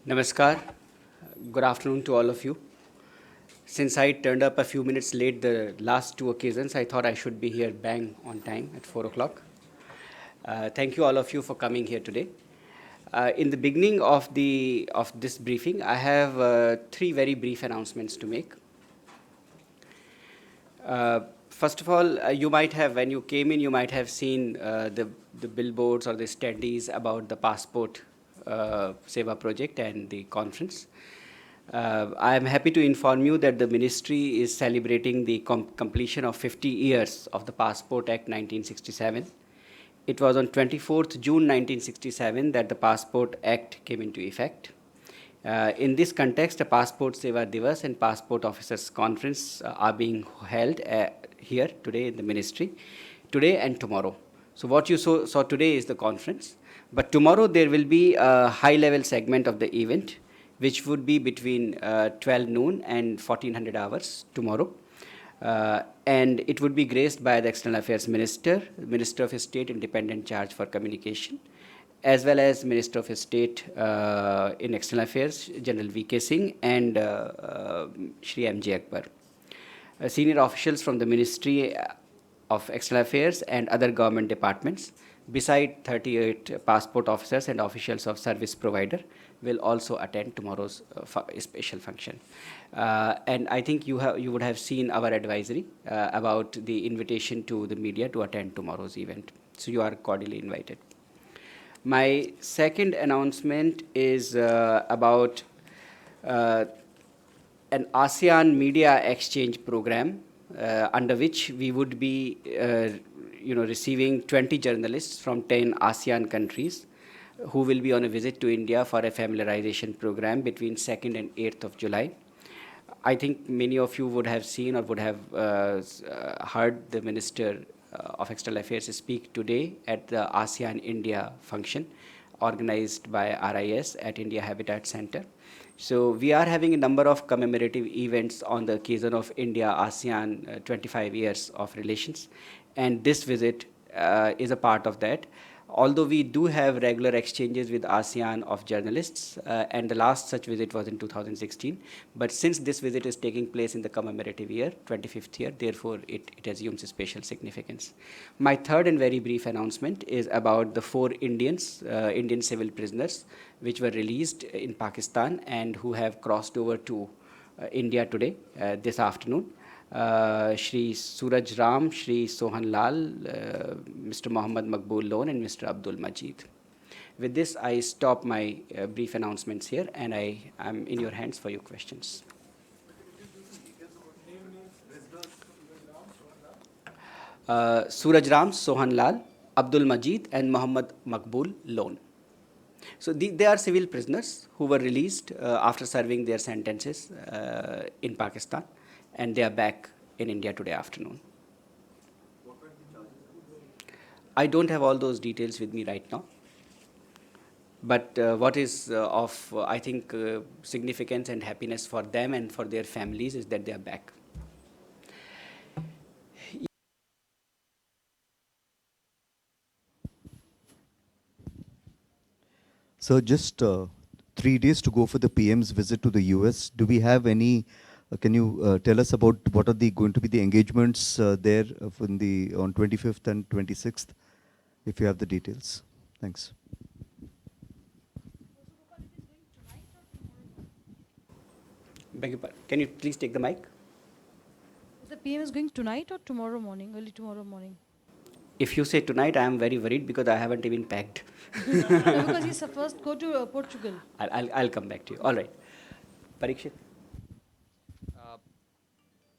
Namaskar. Good afternoon to all of you. Since I turned up a few minutes late the last two occasions, I thought I should be here bang on time at 4 o'clock. Thank you all of you for coming here today. In the beginning of this briefing, I have three very brief announcements to make. First of all, you might have, when you came in, you might have seen the billboards or the standees about the passport Seva project and the conference. I am happy to inform you that the ministry is celebrating the completion of 50 years of the Passport Act 1967. It was on 24th June 1967 that the Passport Act came into effect. In this context, a Passport Seva Divas and Passport Officers Conference are being held here today in the ministry, today and tomorrow. So what you saw today is the conference, but tomorrow there will be a high-level segment of the event, which would be between 12 noon and 1400 hours tomorrow. And it would be graced by the External Affairs Minister, Minister of State Independent Charge for Communication, as well as Minister of State in External Affairs, General V.K. Singh, and Shri M.J. Akbar. Senior officials from the Ministry of External Affairs and other government departments, beside 38 passport officers and officials of service provider, will also attend tomorrow's special function. And I think you would have seen our advisory about the invitation to the media to attend tomorrow's event. So you are cordially invited. My second announcement is about an ASEAN media exchange program under which we would be receiving 20 journalists from 10 ASEAN countries who will be on a visit to India for a familiarization program between 2nd and 8th of July. I think many of you would have seen or would have heard the Minister of External Affairs speak today at the ASEAN India function organized by RIS at India Habitat Center. So we are having a number of commemorative events on the occasion of India-ASEAN 25 years of relations, and this visit is a part of that. Although we do have regular exchanges with ASEAN of journalists, and the last such visit was in 2016, but since this visit is taking place in the commemorative year, 25th year, therefore it assumes a special significance. My third and very brief announcement is about the 4 Indian civil prisoners which were released in Pakistan and who have crossed over to India today, this afternoon. Shri Suraj Ram, Shri Sohan Lal, Mr. Mohammad Maqbool Lone, and Mr. Abdul Majid. With this, I stop my brief announcements here, and I am in your hands for your questions. Suraj Ram, Sohan Lal, Abdul Majid, and Mohammad Maqbool Lone. So they are civil prisoners who were released after serving their sentences in Pakistan, and they are back in India today afternoon. I don't have all those details with me right now. But what is of, I think, significance and happiness for them and for their families is that they are back. So just 3 days to go for the PM's visit to the US. Do we have any, can you tell us about what are going to be the engagements there on 25th and 26th, if you have the details? Thanks. Can you please take the mic? The PM is going tonight or tomorrow morning, early tomorrow morning? If you say tonight, I am very worried because I haven't even packed. No, because he's first go to Portugal. I'll come back to you. All right. Parikshit.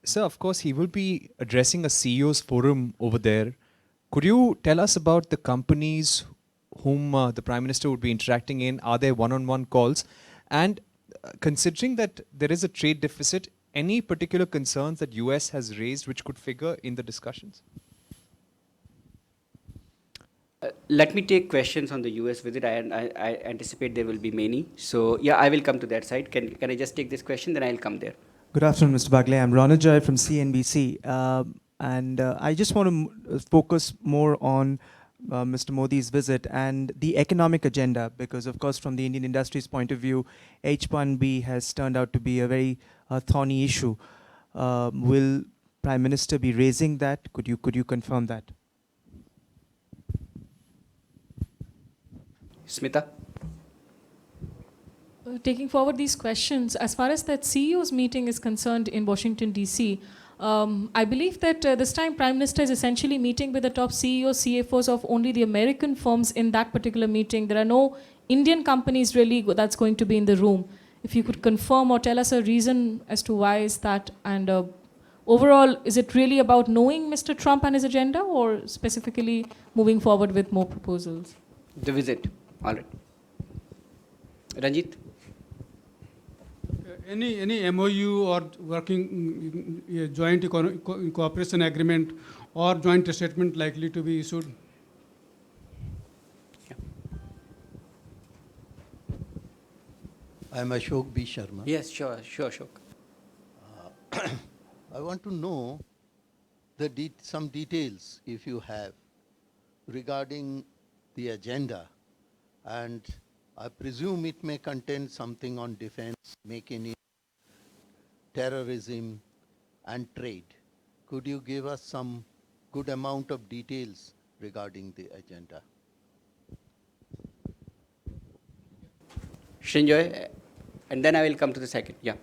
Sir, of course, he will be addressing a CEO's forum over there. Could you tell us about the companies whom the Prime Minister would be interacting in? Are there one-on-one calls? And considering that there is a trade deficit, any particular concerns that US has raised which could figure in the discussions? Let me take questions on the US visit. I anticipate there will be many. So yeah, I will come to that side. Can I just take this question, then I'll come there. Good afternoon, Mr. Bagley. I'm Ranajay from CNBC. And I just want to focus more on Mr. Modi's visit and the economic agenda, because of course from the Indian industry's point of view, H1B has turned out to be a very thorny issue. Will Prime Minister be raising that? Could you confirm that? Smita? Taking forward these questions, as far as that CEO's meeting is concerned in Washington, D.C., I believe that this time Prime Minister is essentially meeting with the top CEOs, CFOs of only the American firms in that particular meeting. There are no Indian companies really that's going to be in the room. If you could confirm or tell us a reason as to why is that, and overall, is it really about knowing Mr. Trump and his agenda, or specifically moving forward with more proposals? The visit. All right. Ranjit? Any MOU or working joint cooperation agreement or joint statement likely to be issued? I'm Ashok B. Sharma. Yes, sure, Ashok. I want to know some details, if you have, regarding the agenda, and I presume it may contain something on defense, Make in India, terrorism, and trade. Could you give us some good amount of details regarding the agenda? Srinjoy, and then I will come to the second. Yeah.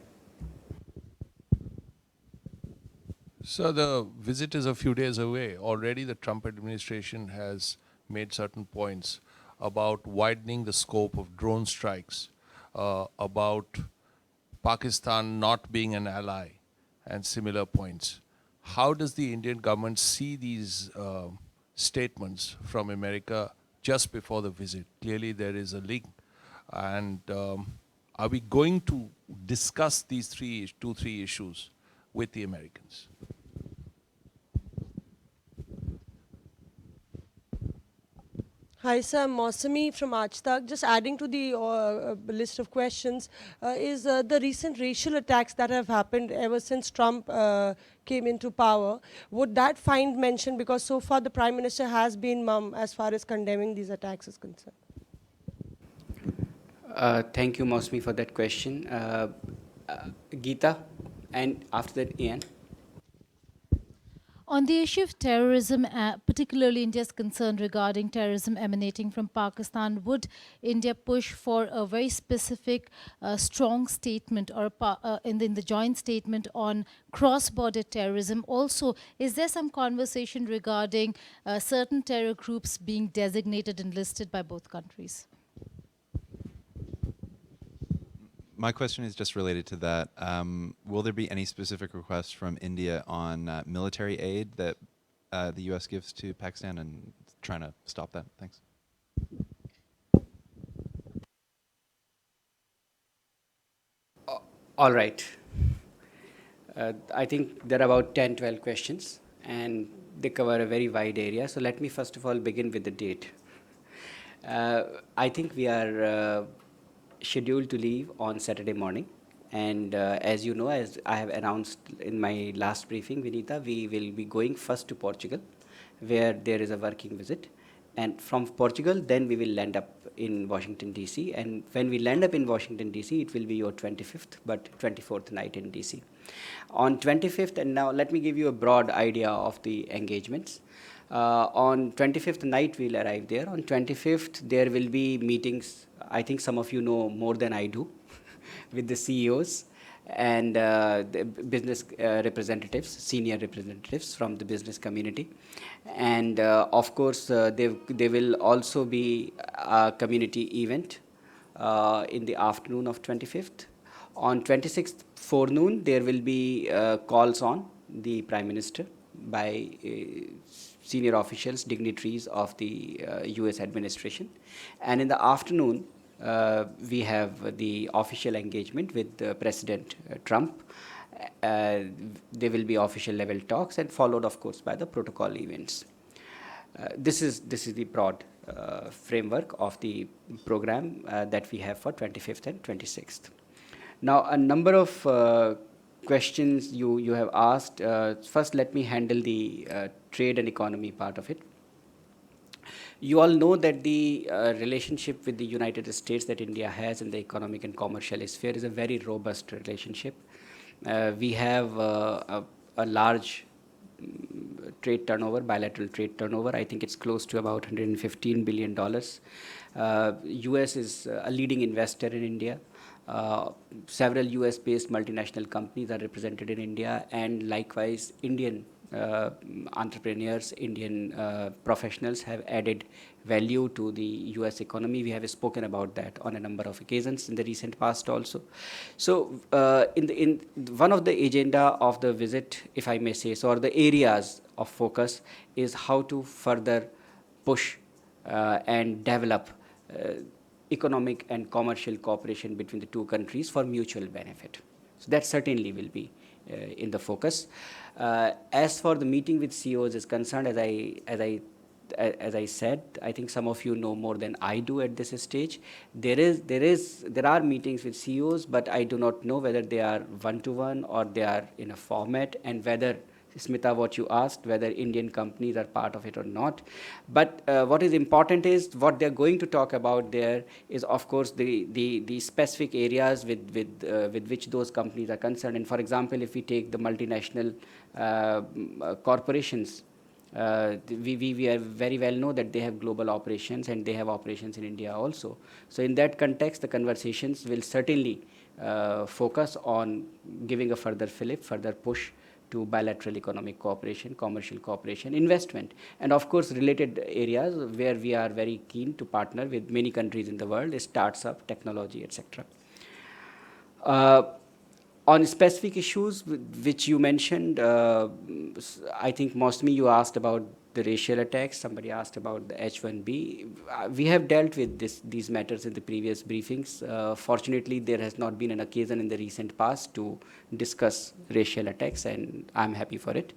So the visit is a few days away. Already the Trump administration has made certain points about widening the scope of drone strikes, about Pakistan not being an ally, and similar points. How does the Indian government see these statements from America just before the visit? Clearly there is a link. And are we going to discuss these two, three issues with the Americans? Hi, sir. I'm Mausami from Aaj Tak. Just adding to the list of questions, is the recent racial attacks that have happened ever since Trump came into power, would that find mention? Because so far the Prime Minister has been mum as far as condemning these attacks is concerned. Thank you, Mausami, for that question. Geeta, and after that, Ian. On the issue of terrorism, particularly India's concern regarding terrorism emanating from Pakistan, would India push for a very specific, strong statement or in the joint statement on cross-border terrorism? Also, is there some conversation regarding certain terror groups being designated and listed by both countries? My question is just related to that. Will there be any specific requests from India on military aid that the U.S. gives to Pakistan and trying to stop that? Thanks. All right. I think there are about 10, 12 questions, and they cover a very wide area. So let me first of all begin with the date. I think we are scheduled to leave on Saturday morning, and as you know, as I have announced in my last briefing, Vinita, we will be going first to Portugal, where there is a working visit, and from Portugal then we will land up in Washington, D.C., and when we land up in Washington, D.C., it will be your 25th but 24th night in D.C. On 25th, and now let me give you a broad idea of the engagements. On 25th night, we'll arrive there. On 25th, there will be meetings. I think some of you know more than I do with the CEOs and the business representatives, senior representatives from the business community. And of course, there will also be a community event in the afternoon of 25th. On 26th forenoon, there will be calls on the Prime Minister by senior officials, dignitaries of the US administration. And in the afternoon, we have the official engagement with President Trump. There will be official level talks and followed, of course, by the protocol events. This is the broad framework of the program that we have for 25th and 26th. Now, a number of questions you have asked. First, let me handle the trade and economy part of it. You all know that the relationship with the United States that India has in the economic and commercial sphere is a very robust relationship. We have a large trade turnover, bilateral trade turnover. I think it's close to about $115 billion. US is a leading investor in India. Several US-based multinational companies are represented in India, and likewise Indian entrepreneurs, Indian professionals have added value to the US economy. We have spoken about that on a number of occasions in the recent past also. So in one of the agenda of the visit, if I may say so, or the areas of focus is how to further push and develop economic and commercial cooperation between the two countries for mutual benefit. So that certainly will be in the focus. As for the meeting with CEOs is concerned, as I said, I think some of you know more than I do at this stage. There are meetings with CEOs, but I do not know whether they are one-to-one or they are in a format, and whether, Smita, what you asked, whether Indian companies are part of it or not. But what is important is what they're going to talk about there is, of course, the specific areas with which those companies are concerned. And for example, if we take the multinational corporations, we are very well know that they have global operations and they have operations in India also. So in that context, the conversations will certainly focus on giving a further fillip, further push to bilateral economic cooperation, commercial cooperation, investment, and of course related areas where we are very keen to partner with many countries in the world, startup, technology, etc. On specific issues which you mentioned, I think mostly you asked about the racial attacks, somebody asked about the H-1B. We have dealt with these matters in the previous briefings. Fortunately, there has not been an occasion in the recent past to discuss racial attacks, and I'm happy for it.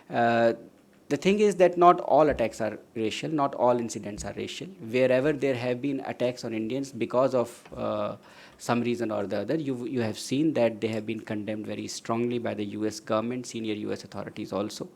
The thing is that not all attacks are racial, not all incidents are racial. Wherever there have been attacks on Indians because of some reason or the other, you have seen that they have been condemned very strongly by the US government, senior US authorities also.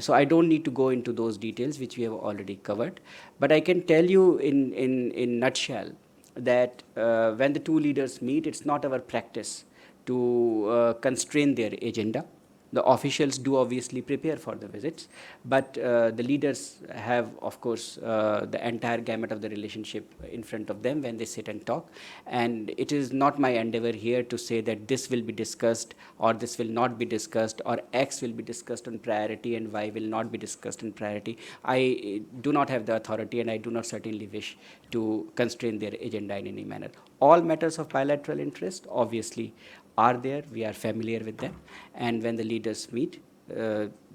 So I don't need to go into those details which we have already covered. But I can tell you in nutshell that when the two leaders meet, it's not our practice to constrain their agenda. The officials do obviously prepare for the visits, but the leaders have, of course, the entire gamut of the relationship in front of them when they sit and talk. And it is not my endeavor here to say that this will be discussed or this will not be discussed or X will be discussed on priority and Y will not be discussed on priority. I do not have the authority, and I do not certainly wish to constrain their agenda in any manner. All matters of bilateral interest, obviously, are there, we are familiar with them, and when the leaders meet,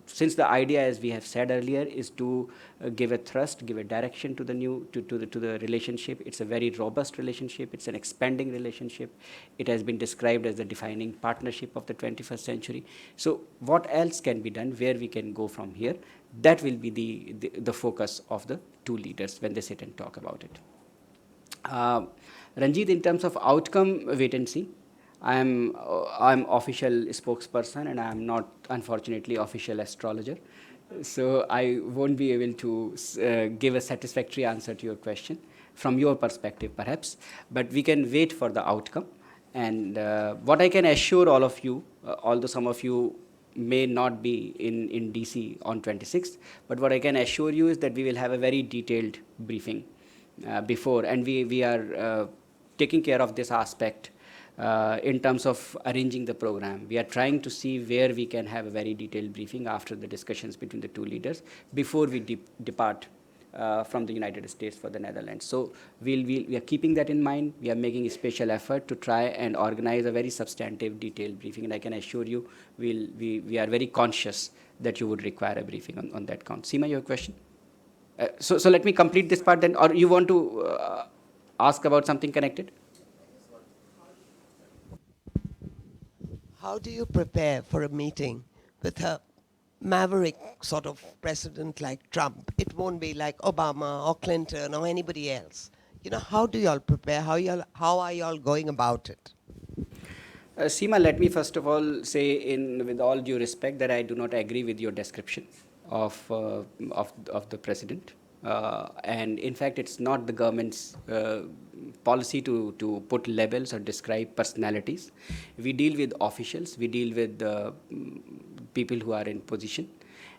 since the idea, as we have said earlier, is to give a thrust, give a direction to the the relationship. It's a very robust relationship. It's an expanding relationship. It has been described as the defining partnership of the 21st century. So what else can be done, where we can go from here? That will be the focus of the two leaders when they sit and talk about it. Ranjit, in terms of outcome, wait and see. I'm official spokesperson, and I'm not, unfortunately, official astrologer. So I won't be able to give a satisfactory answer to your question from your perspective, perhaps. But we can wait for the outcome. And what I can assure all of you, although some of you may not be in DC on 26th, but what I can assure you is that we will have a very detailed briefing before, and we are taking care of this aspect in terms of arranging the program. We are trying to see where we can have a very detailed briefing after the discussions between the two leaders before we depart from the United States for the Netherlands. So we are keeping that in mind. We are making a special effort to try and organize a very substantive, detailed briefing, and I can assure you we are very conscious that you would require a briefing on that count. Seema, your question? So let me complete this part then, or you want to ask about something connected? How do you prepare for a meeting with a maverick sort of president like Trump? It won't be like Obama or Clinton or anybody else. You know, how do you all prepare? How are you all going about it? Seema, let me first of all say, with all due respect, that I do not agree with your description of the president. And in fact, it's not the government's policy to put labels or describe personalities. We deal with officials, we deal with people who are in position.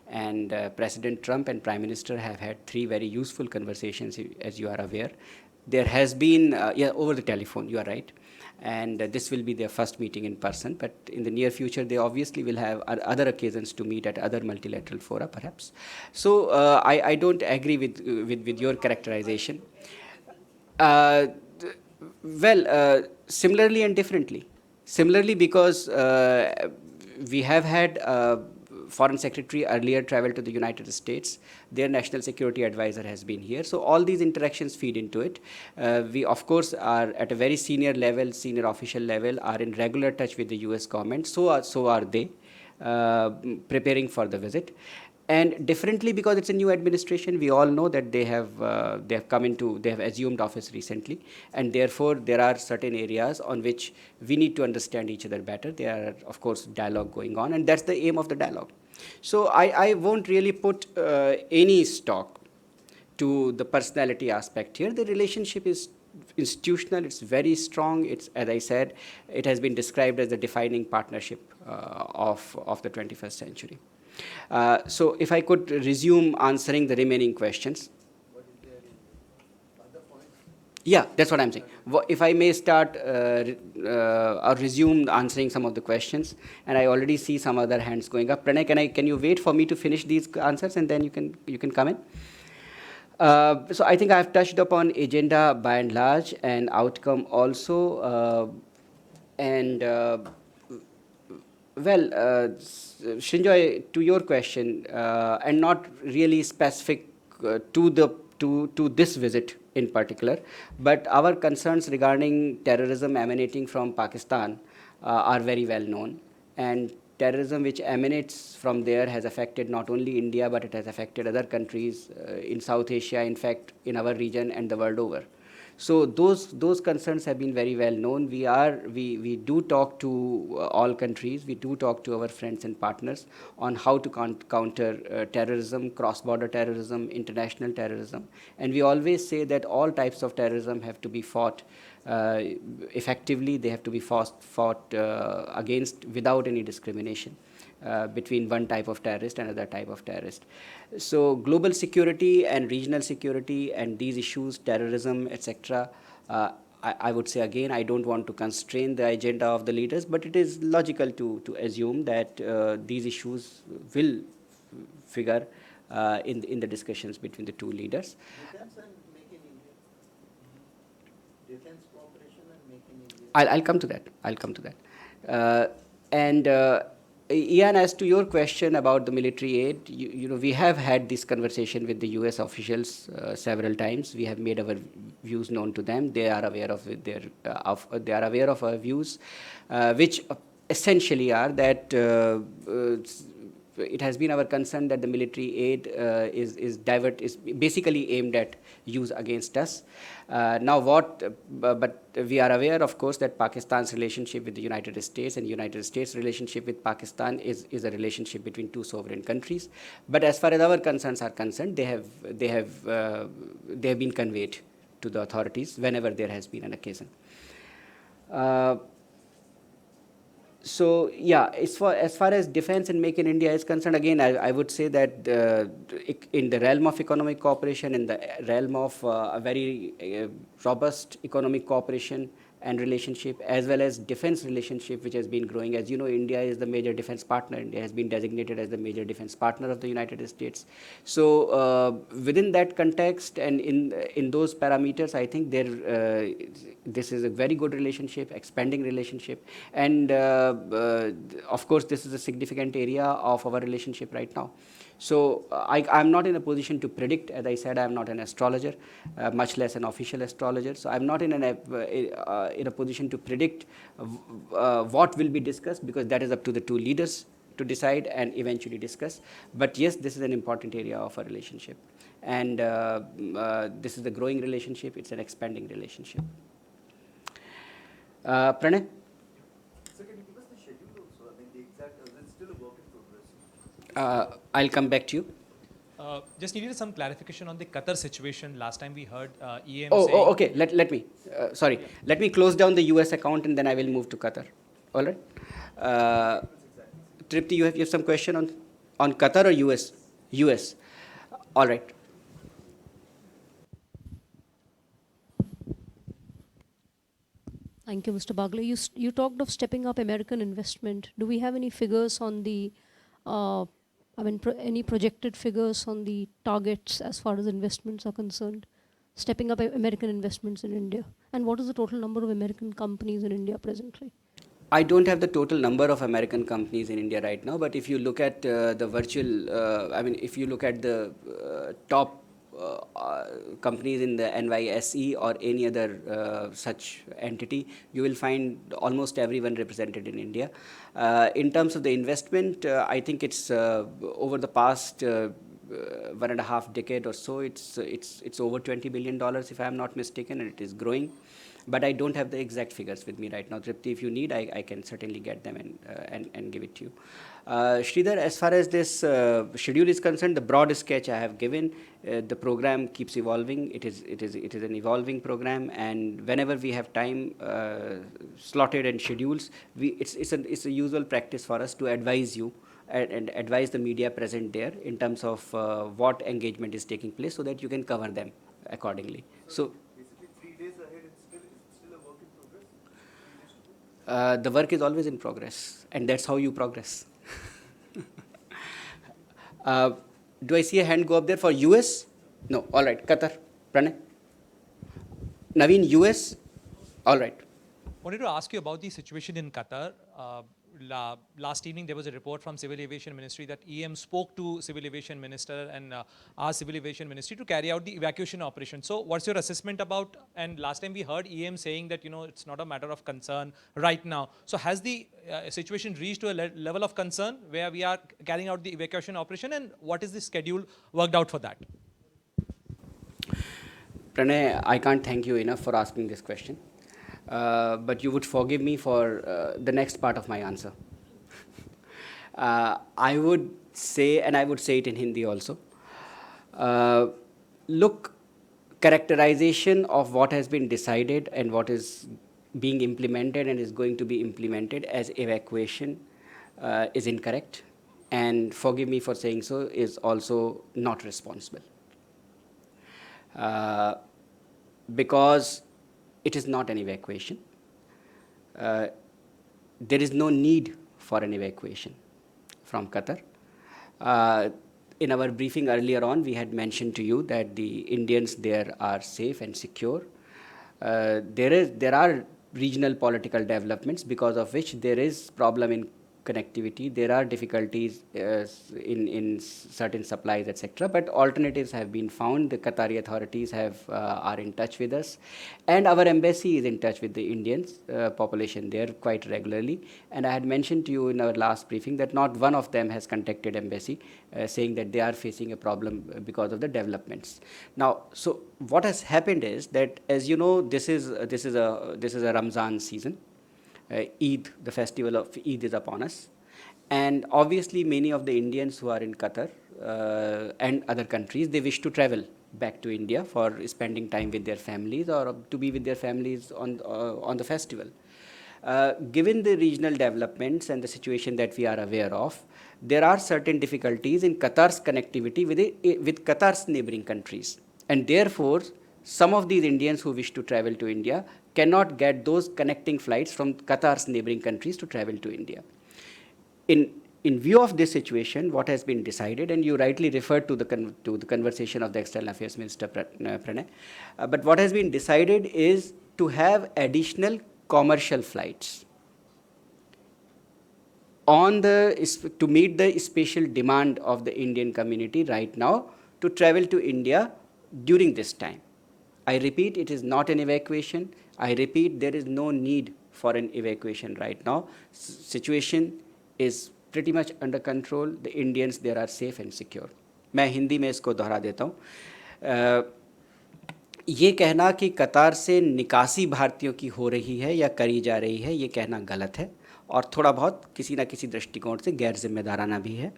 And President Trump and Prime Minister have had 3 very useful conversations, as you are aware. There has been, over the telephone, you are right. And this will be their first meeting in person, but in the near future they obviously will have other occasions to meet at other multilateral fora perhaps. So I don't agree with your characterization. Uh, Similarly and differently. Similarly because we have had Foreign Secretary earlier traveled to the United States. Their National Security Advisor has been here. So all these interactions feed into it. We, of course, are at a very senior level, senior official level, are in regular touch with the US government. So are they, preparing for the visit. And differently because it's a new administration, we all know that they have assumed office recently, and therefore there are certain areas on which we need to understand each other better. There are, of course, dialogue going on, and that's the aim of the dialogue. So I won't really put any stock to the personality aspect here. The relationship is institutional, it's very strong. It's, as I said, it has been described as the defining partnership of the 21st century. So if I could resume answering the remaining questions. Yeah, that's what I'm saying. If I may start or resume answering some of the questions, and I already see some other hands going up. Pranay, can you wait for me to finish these answers and then you can come in? So I think I've touched upon agenda by and large and outcome also. Srinjoy, to your question, and not really specific to this visit in particular, but our concerns regarding terrorism emanating from Pakistan are very well known. And terrorism which emanates from there has affected not only India, but it has affected other countries in South Asia, in fact, in our region and the world over. So those concerns have been very well known. We do talk to all countries. We do talk to our friends and partners on how to counter terrorism, cross-border terrorism, international terrorism. And we always say that all types of terrorism have to be fought effectively. They have to be fought against without any discrimination between one type of terrorist and another type of terrorist. So global security and regional security and these issues, terrorism, etc., I would say again, I don't want to constrain the agenda of the leaders, but it is logical to assume that these issues will figure in the discussions between the two leaders. Defense and Make in India. Defense cooperation and Make in India. I'll come to that. I'll come to that. Ian, as to your question about the military aid, we have had this conversation with the US officials several times. We have made our views known to them. They are aware of they are aware of our views, which essentially are that it has been our concern that the military aid is basically aimed at use against us. But we are aware, of course, that Pakistan's relationship with the United States and United States' relationship with Pakistan is a relationship between two sovereign countries. But as far as our concerns are concerned, they have been conveyed to the authorities whenever there has been an occasion. So yeah, as far as defense and Make in India is concerned, again, I would say that in the realm of economic cooperation, in the realm of a very robust economic cooperation and relationship, as well as defense relationship, which has been growing. As you know, India is the major defense partner. India has been designated as the major defense partner of the United States. So within that context and in those parameters, I think this is a very good relationship, expanding relationship. And of course, this is a significant area of our relationship right now. So I'm not in a position to predict. As I said, I'm not an astrologer, much less an official astrologer. So I'm not in a position to predict what will be discussed, because that is up to the two leaders to decide and eventually discuss. But yes, this is an important area of our relationship. And this is a growing relationship. It's an expanding relationship. Pranay? I'll come back to you. Just needed some clarification on the Qatar situation. Last time we heard EM Oh, saying... okay. Let me, sorry. Let me close down the US account and then I will move to Qatar. All right. Tripti, you have some question on Qatar or US? US. All right. Thank you, Mr. Bagle. You talked of stepping up American investment. Do we have any figures on the, any projected figures on the targets as far as investments are concerned? Stepping up American investments in India. And what is the total number of American companies in India presently? I don't have the total number of American companies in India right now, but if you look at the virtual, if you look at the top companies in the NYSE or any other such entity, you will find almost everyone represented in India. In terms of the investment, I think it's over the past 1.5 decade or so, it's over $20 billion if I am not mistaken, and it is growing. But I don't have the exact figures with me right now. Tripti, if you need, I can certainly get them and give it to you. Sridhar, as far as this schedule is concerned, the broad sketch I have given, the program keeps evolving. It is an evolving program, and whenever we have time slotted and schedules, it's a usual practice for us to advise you and advise the media present there in terms of what engagement is taking place so that you can cover them accordingly. So. The work is always in progress, and that's how you progress. Do I see a hand go up there for US? No. All right. Qatar. Pranay. Naveen, US? All right. Wanted to ask you about the situation in Qatar. Last evening, there was a report from Civil Aviation Ministry that EM spoke to Civil Aviation Minister and asked Civil Aviation Ministry to carry out the evacuation operation. So what's your assessment about, and last time we heard EM saying that, it's not a matter of concern right now. So has the situation reached to a level of concern where we are carrying out the evacuation operation, and what is the schedule worked out for that? Pranay, I can't thank you enough for asking this question. But you would forgive me for the next part of my answer. I would say, and I would say it in Hindi also, look, characterization of what has been decided and what is being implemented and is going to be implemented as evacuation is incorrect, and forgive me for saying so, is also not responsible. Because it is not an evacuation. There is no need for an evacuation from Qatar. In our briefing earlier on, we had mentioned to you that the Indians there are safe and secure. There are regional political developments because of which there is problem in connectivity. There are difficulties in certain supplies, etc. But alternatives have been found. The Qatari authorities are in touch with us, and our embassy is in touch with the Indians population there quite regularly. And I had mentioned to you in our last briefing that not one of them has contacted embassy saying that they are facing a problem because of the developments. Now, so what has happened is that, as you know, this is a Ramzan season. Eid, the festival of Eid is upon us. And obviously many of the Indians who are in Qatar and other countries, they wish to travel back to India for spending time with their families or to be with their families on the festival. Given the regional developments and the situation that we are aware of, there are certain difficulties in Qatar's connectivity with Qatar's neighboring countries. And therefore, some of these Indians who wish to travel to India cannot get those connecting flights from Qatar's neighboring countries to travel to India. In view of this situation, what has been decided, and you rightly referred to the conversation of the External Affairs Minister Pranay, but what has been decided is to have additional commercial flights to meet the special demand of the Indian community right now to travel to India during this time. I repeat, it is not an evacuation. I repeat, there is no need for an evacuation right now. Situation is pretty much under control. The Indians there are safe and secure. मैं हिंदी में इसको दोहरा देता हूँ. ये कहना कि कतार से निकासी भारतीयों की हो रही है या करी जा रही है, ये कहना गलत है और थोड़ा बहुत किसी न किसी दृष्टिकोण से गैर जिम्मेदाराना भी है.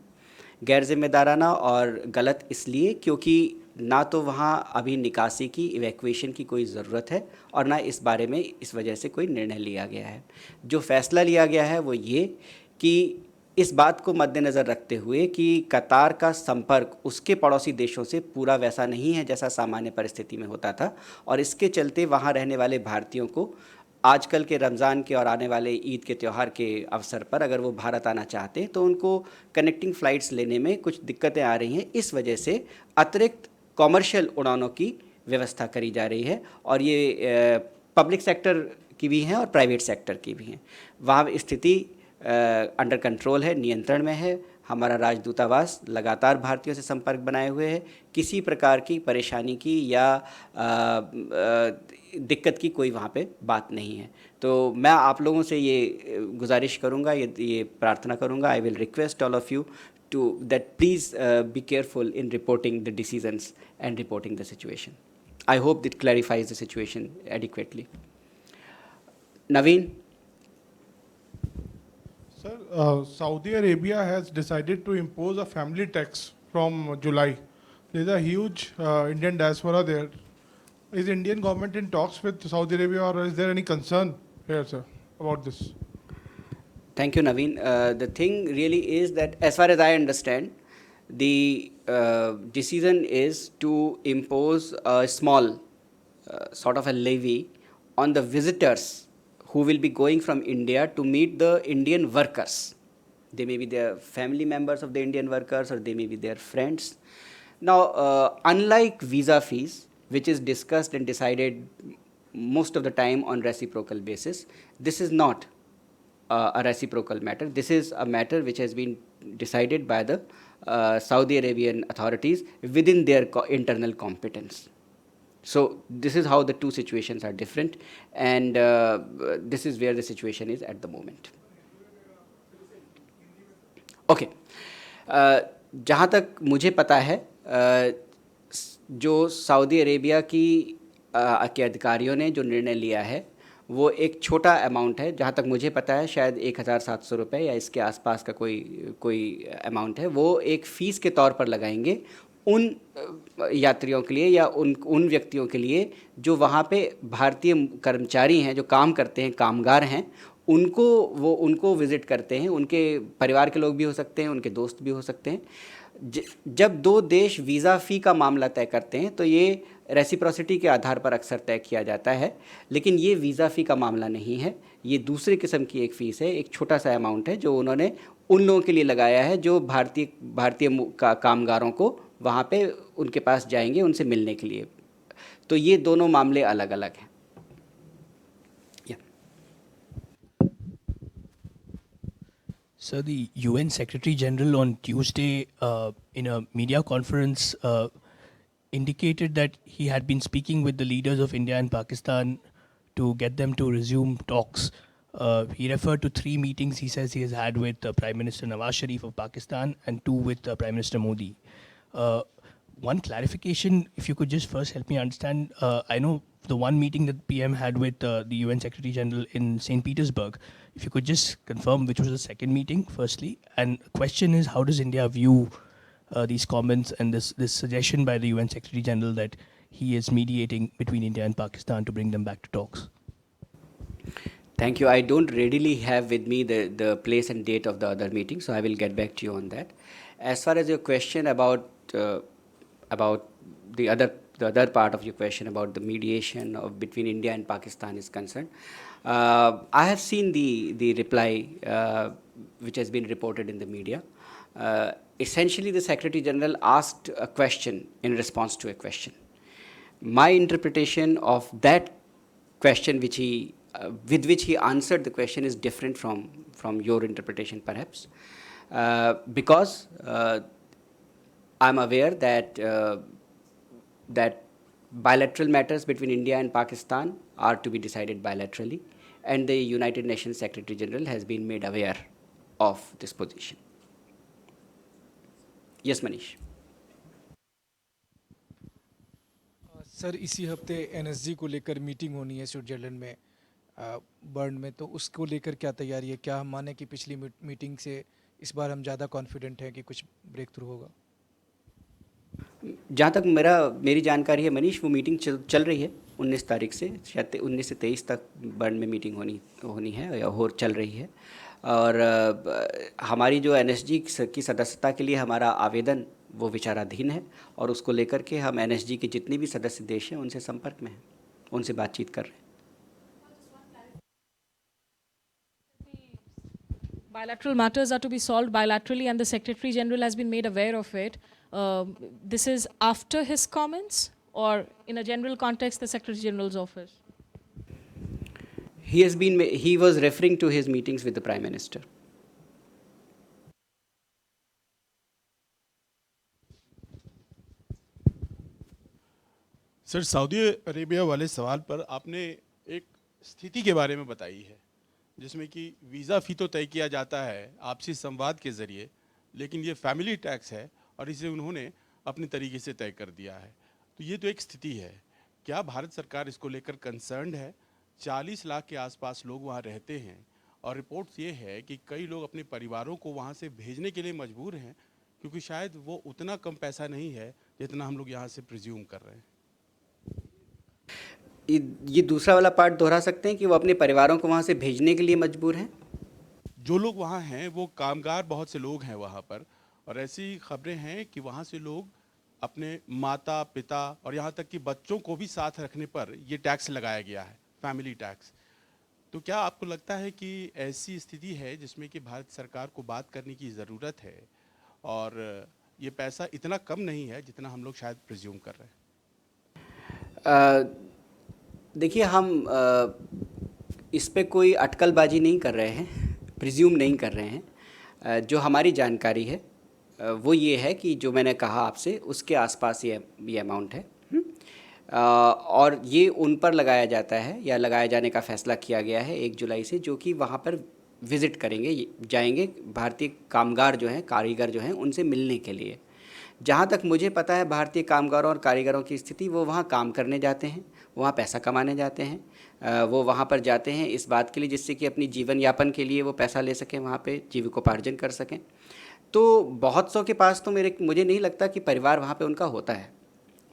गैर जिम्मेदाराना और गलत इसलिए क्योंकि ना तो वहाँ अभी निकासी की इवैक्यूएशन की कोई ज़रूरत है और ना इस बारे में इस वजह से कोई निर्णय लिया गया है। जो फैसला लिया गया है वो ये कि इस बात को मद्देनज़र रखते हुए कि कतार का संपर्क उसके पड़ोसी देशों से पूरा वैसा नहीं है जैसा सामान्य परिस्थिति में होता था, और इसके चलते वहाँ रहने वाले भारतीयों को आजकल के रमज़ान के और आने वाले ईद के त्यौहार के अवसर पर अगर वो भारत आना चाहते हैं तो उनको कनेक्टिंग फ़्लाइट्स लेने में कुछ दिक्कतें आ रही हैं। इस वजह से अतिरिक्त कॉमर्शियल उड़ानों की व्यवस्था करी जा रही है, और ये पब्लिक सेक्टर की भी हैं और प्राइवेट सेक्टर की भी हैं। वहाँ स्थिति अंडर कंट्रोल है, नियंत्रण में है। हमारा राजदूतावास लगातार भारतीयों से संपर्क बनाए हुए है। किसी प्रकार की परेशानी की या दिक्कत की कोई वहाँ पे बात नहीं है। तो मैं आप लोगों से ये गुजारिश करूँगा, ये प्रार्थना करूँगा, I will request all of you to that please be careful in reporting the decisions and reporting the situation. I hope that clarifies the situation adequately. Naveen? Sir, Saudi Arabia has decided to impose a family tax from July. There is a huge Indian diaspora there. Is Indian government in talks with Saudi Arabia, or is there any concern here, sir, about this? Thank you, Naveen. The thing really is that, as far as I understand, the decision is to impose a small sort of a levy on the visitors who will be going from India to meet the Indian workers. They may be their family members of the Indian workers, or they may be their friends. Now, unlike visa fees, which is discussed and decided most of the time on reciprocal basis, this is not a reciprocal matter. This is a matter which has been decided by the Saudi Arabian authorities within their internal competence. So this is how the two situations are different, and this is where the situation is at the moment. Okay. जहाँ तक मुझे पता है, जो Saudi Arabia के अधिकारियों ने जो निर्णय लिया है वो एक छोटा अमाउंट है। जहाँ तक मुझे पता है शायद 1,700 रुपये या इसके आसपास का कोई अमाउंट है। वो एक फ़ीस के तौर पर लगाएंगे उन यात्रियों के लिए या उन व्यक्तियों के लिए जो वहाँ पे भारतीय कर्मचारी हैं, जो काम करते हैं, कामगार हैं, उनको विज़िट करते हैं। उनके परिवार के लोग भी हो सकते हैं, उनके दोस्त भी हो सकते हैं। जब दो देश वीज़ा फ़ी का मामला तय करते हैं तो ये रेसिप्रोसिटी के आधार पर अक्सर तय किया जाता है, लेकिन ये वीज़ा फ़ी का मामला नहीं है। ये दूसरे किस्म की एक फ़ीस है, एक छोटा सा अमाउंट है जो उन्होंने उन लोगों के लिए लगाया है जो भारतीय कामगारों को वहाँ पे उनके पास जाएंगे उनसे मिलने के लिए। तो ये दोनों मामले अलग अलग हैं। So the UN Secretary General on Tuesday in a media conference indicated that he had been speaking with the leaders of India and Pakistan to get them to resume talks. He referred to 3 meetings he says he has had with Prime Minister Nawaz Sharif of Pakistan and 2 with Prime Minister Modi. One clarification, if you could just first help me understand, I know the one meeting that PM had with the UN Secretary General in St. Petersburg, if you could just confirm which was the second meeting, firstly. And the question is, how does India view these comments and this suggestion by the UN Secretary General that he is mediating between India and Pakistan to bring them back to talks? Thank you. I don't readily have with me the place and date of the other meeting, so I will get back to you on that. As far as your question about the other part of your question about the mediation between India and Pakistan is concerned, I have seen the reply which has been reported in the media. Essentially, the Secretary General asked a question in response to a question. My interpretation of that question, with which he answered the question, is different from your interpretation, perhaps, because I'm aware that bilateral matters between India and Pakistan are to be decided bilaterally, and the United Nations Secretary General has been made aware of this position. Yes, Manish. Sir इसी हफ्ते NSG को लेकर meeting होनी है Switzerland में burn में, तो उसको लेकर क्या तैयारी है? क्या हम माने कि पिछली मीटिंग से इस बार हम ज़्यादा कॉन्फिडेंट हैं कि कुछ ब्रेक थ्रू होगा? जहाँ तक मेरी जानकारी है मनीष, वो मीटिंग चल रही है 19 तारीख से, शायद 19 से 23 तक बर्न में मीटिंग होनी है या हो चल रही है। और हमारी जो एनएसजी की सदस्यता के लिए हमारा आवेदन वो विचाराधीन है, और उसको लेकर के हम एनएसजी के जितने भी सदस्य देश हैं उनसे संपर्क में हैं, उनसे बातचीत कर रहे हैं। Bilateral matters are to be solved bilaterally, and the Secretary General has been made aware of it. This is after his comments, or in a general context, the Secretary General's office? He was referring to his meetings with the Prime Minister. Sir, Saudi Arabia वाले सवाल पर आपने एक स्थिति के बारे में बताई है, जिसमें कि वीज़ा फ़ी तो तय किया जाता है आपसी संवाद के ज़रिए, लेकिन ये फैमिली टैक्स है और इसे उन्होंने अपने तरीके से तय कर दिया है। तो ये तो एक स्थिति है। क्या भारत सरकार इसको लेकर कंसर्न्ड है? 40 लाख के आसपास लोग वहाँ रहते हैं, और रिपोर्ट्स ये है कि कई लोग अपने परिवारों को वहाँ से भेजने के लिए मजबूर हैं, क्योंकि शायद वो उतना कम पैसा नहीं है जितना हम लोग यहाँ से प्रिज्यूम कर रहे हैं। ये दूसरा वाला पार्ट दोहरा सकते हैं कि वो अपने परिवारों को वहाँ से भेजने के लिए मजबूर हैं? जो लोग वहाँ हैं वो कामगार बहुत से लोग हैं वहाँ पर, और ऐसी खबरें हैं कि वहाँ से लोग अपने माता पिता और यहाँ तक कि बच्चों को भी साथ रखने पर ये टैक्स लगाया गया है, फैमिली टैक्स। तो क्या आपको लगता है कि ऐसी स्थिति है जिसमें कि भारत सरकार को बात करने की ज़रूरत है, और ये पैसा इतना कम नहीं है जितना हम लोग शायद प्रिज्यूम कर रहे हैं? देखिए, हम इस पे कोई अटकलबाजी नहीं कर रहे हैं, प्रिज्यूम नहीं कर रहे हैं। जो हमारी जानकारी है वो ये है कि जो मैंने कहा आपसे, उसके आसपास ये अमाउंट है। और ये उन पर लगाया जाता है या लगाए जाने का फ़ैसला किया गया है 1 जुलाई से, जो कि वहाँ पर विज़िट करेंगे, जाएंगे भारतीय कामगार जो हैं, कारीगर जो हैं, उनसे मिलने के लिए। जहाँ तक मुझे पता है, भारतीय कामगारों और कारीगरों की स्थिति, वो वहाँ काम करने जाते हैं, वहाँ पैसा कमाने जाते हैं, वो वहाँ पर जाते हैं इस बात के लिए जिससे कि अपनी जीवन यापन के लिए वो पैसा ले सकें, वहाँ पे जीविकोपार्जन कर सकें। तो बहुत सौ के पास तो मुझे नहीं लगता कि परिवार वहाँ पे उनका होता है।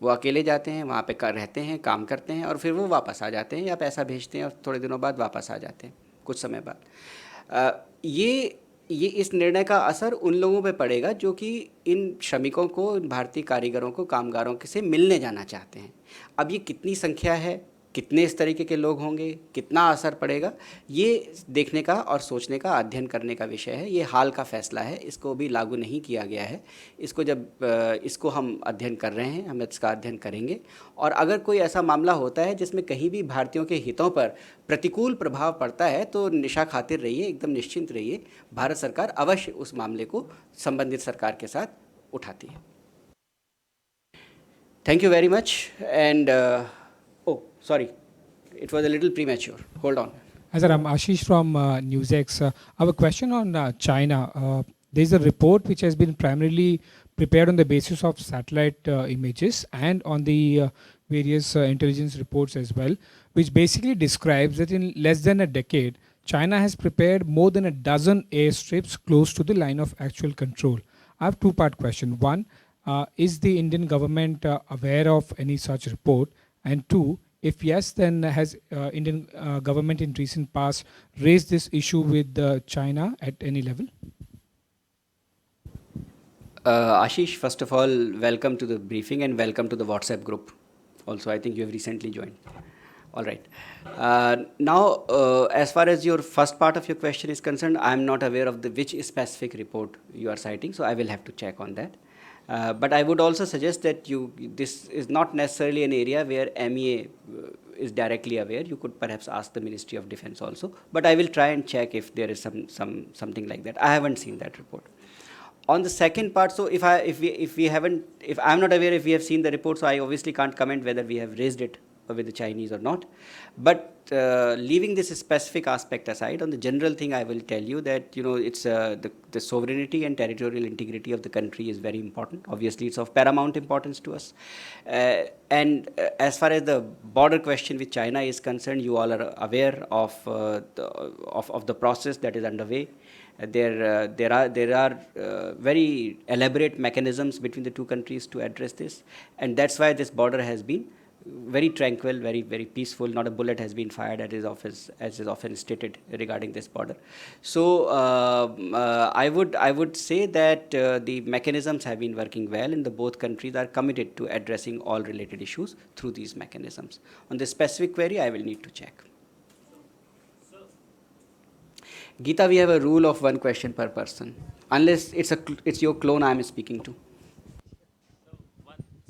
वो अकेले जाते हैं, वहाँ पे रहते हैं, काम करते हैं, और फिर वो वापस आ जाते हैं या पैसा भेजते हैं और थोड़े दिनों बाद वापस आ जाते हैं, कुछ समय बाद। ये इस निर्णय का असर उन लोगों पे पड़ेगा जो कि इन श्रमिकों को, इन भारतीय कारीगरों को, कामगारों से मिलने जाना चाहते हैं। अब ये कितनी संख्या है, कितने इस तरीके के लोग होंगे, कितना असर पड़ेगा, ये देखने का और सोचने का, अध्ययन करने का विषय है। ये हाल का फैसला है, इसको भी लागू नहीं किया गया है। इसको हम अध्ययन कर रहे हैं, हम इसका अध्ययन करेंगे, और अगर कोई ऐसा मामला होता है जिसमें कहीं भी भारतीयों के हितों पर प्रतिकूल प्रभाव पड़ता है तो निशा खातिर रहिए, एकदम निश्चिंत रहिए, भारत सरकार अवश्य उस मामले को संबंधित सरकार के साथ उठाती है। Thank you very much. And oh, sorry, it was a little premature. Hold on. Hi, sir. I'm Ashish from NewsX. I have a question on China. There's a report which has been primarily prepared on the basis of satellite images and on the various intelligence reports as well, which basically describes that in less than a decade, China has prepared more than a dozen airstrips close to the line of actual control. I have two-part question. One, is the Indian government aware of any such report? And two, if yes, then has Indian government in recent past raised this issue with China at any level? Ashish, first of all, welcome to the briefing and welcome to the WhatsApp group. Also, I think you have recently joined. All right. Now, as far as your first part of your question is concerned, I am not aware of which specific report you are citing, so I will have to check on that. But I would also suggest that this is not necessarily an area where MEA is directly aware. You could perhaps ask the Ministry of Defense also. But I will try and check if there is something like that. I haven't seen that report. On the second part, so if I'm not aware if we have seen the report, so I obviously can't comment whether we have raised it with the Chinese or not. But leaving this specific aspect aside, on the general thing, I will tell you that it's the sovereignty and territorial integrity of the country is very important. Obviously, it's of paramount importance to us. And as far as the border question with China is concerned, you all are aware of the process that is underway. There are very elaborate mechanisms between the two countries to address this, and that's why this border has been very tranquil, very peaceful. Not a bullet has been fired at his office, as is often stated regarding this border. So I would say that the mechanisms have been working well, and the both countries are committed to addressing all related issues through these mechanisms. On the specific query, I will need to check. Geeta, we have a rule of one question per person, unless it's your clone I am speaking to.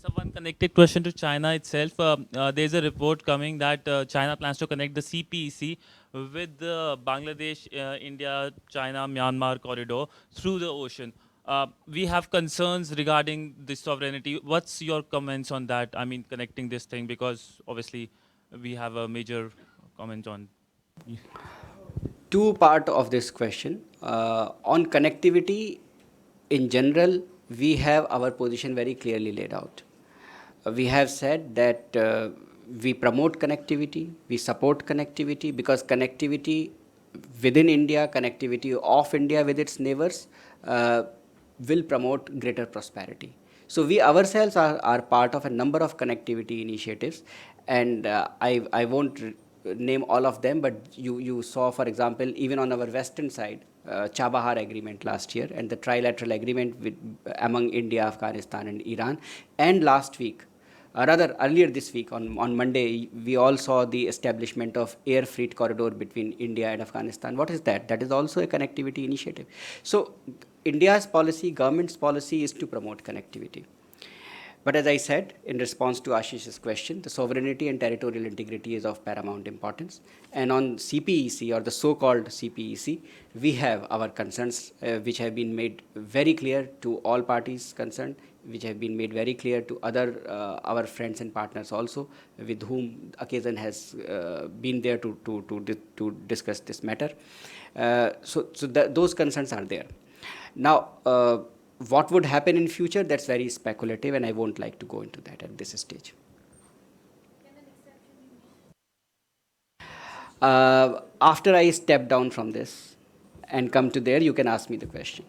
So one connected question to China itself. There's a report coming that China plans to connect the CPEC with the Bangladesh, India, China, Myanmar corridor through the ocean. We have concerns regarding the sovereignty. What's your comments on that? I mean, connecting this thing, because obviously we have a major comment on. Two part of this question. On connectivity, in general, we have our position very clearly laid out. We have said that we promote connectivity, we support connectivity, because connectivity within India, connectivity of India with its neighbors will promote greater prosperity. So we ourselves are part of a number of connectivity initiatives, and I won't name all of them, but you saw, for example, even on our western side, Chabahar agreement last year, and the trilateral agreement among India, Afghanistan, and Iran. And last week, rather earlier this week, on Monday, we all saw the establishment of air freight corridor between India and Afghanistan. What is that? That is also a connectivity initiative. So India's policy, government's policy, is to promote connectivity. But as I said, in response to Ashish's question, the sovereignty and territorial integrity is of paramount importance. And on CPEC, or the so-called CPEC, we have our concerns, which have been made very clear to all parties concerned, which have been made very clear to other our friends and partners also, with whom occasion has been there to discuss this matter. Those concerns are there. Now, what would happen in future, that's very speculative, and I won't like to go into that at this stage. After I step down from this and come to there, you can ask me the question.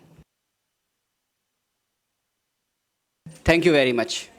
Thank you very much.